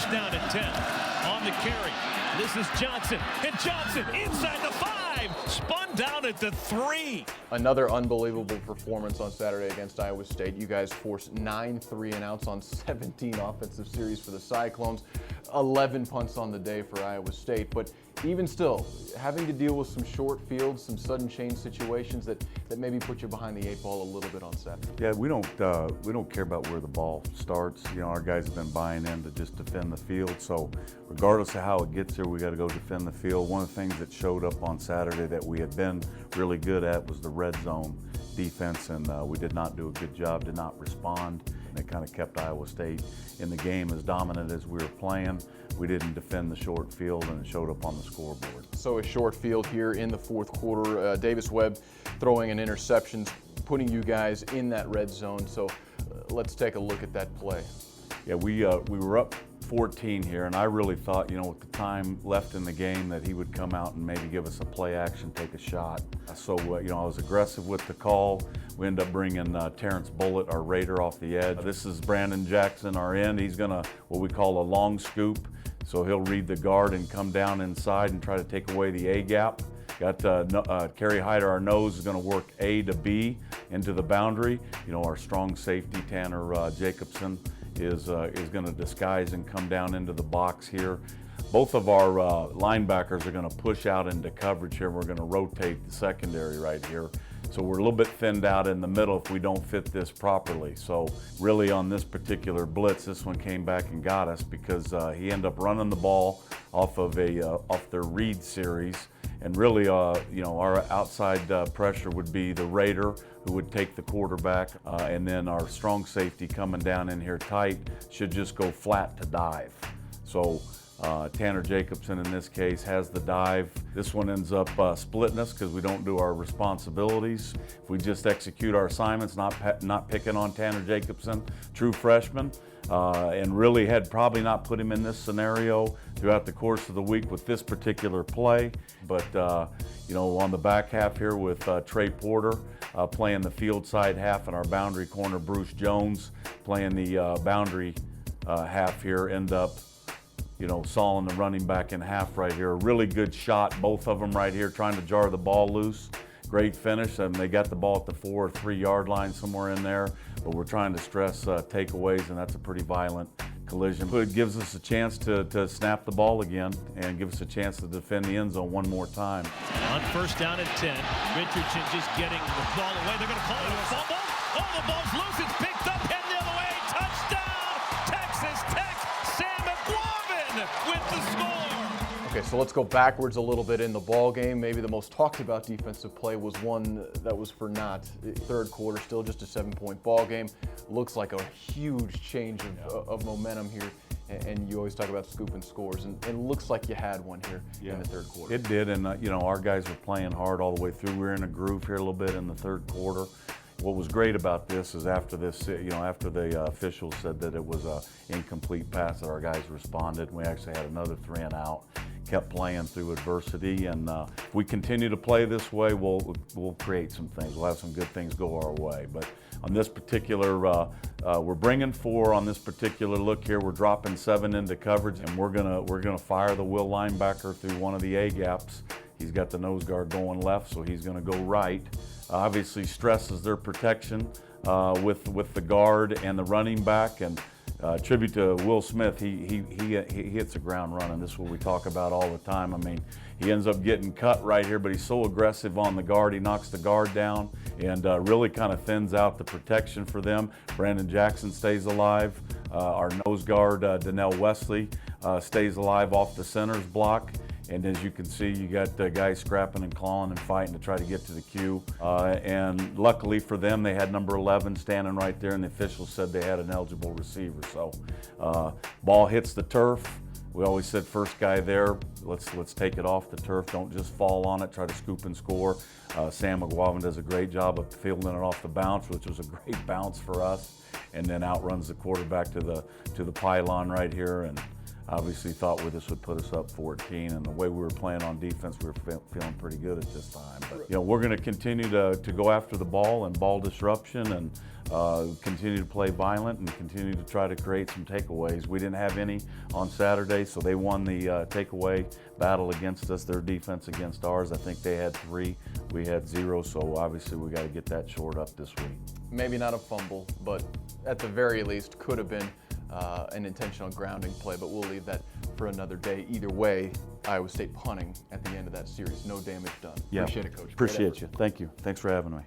first down and 10. On the carry, this is Johnson, and Johnson inside the 5, spun down at the 3. Another unbelievable performance on Saturday against Iowa State. You guys forced 9 3-and-outs on 17 offensive series for the Cyclones, 11 punts on the day for Iowa State. But even still, having to deal with some short fields, some sudden change situations that maybe put you behind the 8 ball a little bit on Saturday. Yeah, we don't care about where the ball starts. You know, our guys have been buying in to just defend the field. So regardless of how it gets here, we got to go defend the field. One of the things that showed up on Saturday that we had been really good at was the red zone defense, and we did not do a good job, did not respond. And it kind of kept Iowa State in the game as dominant as we were playing. We didn't defend the short field, and it showed up on the scoreboard. So a short field here in the fourth quarter. Davis Webb throwing an interception, putting you guys in that red zone. So let's take a look at that play. Yeah, we were up 14 here, and I really thought, you know, with the time left in the game, that he would come out and maybe give us a play action, take a shot. So, you know, I was aggressive with the call. We ended up bringing Terrence Bullitt, our Raider, off the edge. This is Brandon Jackson, our end. He's gonna, what we call a long scoop. So he'll read the guard and come down inside and try to take away the A gap. Got Kerry Hyder, our nose, is going to work A to B into the boundary. You know, our strong safety, Tanner Jacobson, is going to disguise and come down into the box here. Both of our linebackers are going to push out into coverage here. We're going to rotate the secondary right here. So we're a little bit thinned out in the middle if we don't fit this properly. So really on this particular blitz, this one came back and got us because he ended up running the ball off of off their read series. And really, you know, our outside pressure would be the Raider, who would take the quarterback, and then our strong safety coming down in here tight should just go flat to dive. So Tanner Jacobson in this case has the dive. This one ends up splitting us because we don't do our responsibilities. If we just execute our assignments, not picking on Tanner Jacobson, true freshman, and really had probably not put him in this scenario throughout the course of the week with this particular play. But you know, on the back half here with Trey Porter playing the field side half, and our boundary corner Bruce Jones playing the boundary half here, end up, you know, sawing the running back in half right here. A really good shot, both of them right here, trying to jar the ball loose. Great finish, and they got the ball at the 4 or 3 yard line somewhere in there, but we're trying to stress takeaways, and that's a pretty violent collision. It gives us a chance to snap the ball again and give us a chance to defend the end zone one more time. On first down and 10, Richardson just getting the ball away. They're going to call it a fumble. Oh, the ball's loose. It's picked up, heading the other way. Touchdown, Texas Tech. Sam McGuavin with the score. Okay, so let's go backwards a little bit in the ball game. Maybe the most talked about defensive play was one that was for naught. Third quarter, still just a 7-point ball game. Looks like a huge change of momentum here. And you always talk about scooping scores, and it looks like you had one here in the third quarter. It did, and you know, our guys were playing hard all the way through. We were in a groove here a little bit in the third quarter. What was great about this is after this, you know, after the officials said that it was an incomplete pass, that our guys responded. We actually had another 3-and-out, kept playing through adversity, and if we continue to play this way, we'll create some things. We'll have some good things go our way. But on this particular, we're bringing 4 on this particular look here. We're dropping 7 into coverage, and we're gonna fire the will linebacker through one of the A gaps. He's got the nose guard going left, so he's gonna go right. Obviously stresses their protection with the guard and the running back, and tribute to Will Smith. He hits the ground running. This is what we talk about all the time. I mean, he ends up getting cut right here, but he's so aggressive on the guard. He knocks the guard down and really kind of thins out the protection for them. Brandon Jackson stays alive. Our nose guard, Donnell Wesley, stays alive off the center's block. And as you can see, you got guys scrapping and clawing and fighting to try to get to the queue. And luckily for them, they had number 11 standing right there, and the officials said they had an eligible receiver. So ball hits the turf. We always said first guy there, let's take it off the turf. Don't just fall on it, try to scoop and score. Sam McGuavin does a great job of fielding it off the bounce, which was a great bounce for us. And then outruns the quarterback to the pylon right here. And obviously thought this would put us up 14, and the way we were playing on defense, we were feeling pretty good at this time. But we're going to continue to go after the ball and ball disruption, and continue to play violent and continue to try to create some takeaways. We didn't have any on Saturday, so they won the takeaway battle against us, their defense against ours. I think they had 3, we had 0, so obviously we got to get that shored up this week. Maybe not a fumble, but at the very least could have been an intentional grounding play, but we'll leave that for another day. Either way, Iowa State punting at the end of that series. No damage done. Yeah. Appreciate it, Coach. Appreciate you. Thank you. Thanks for having me.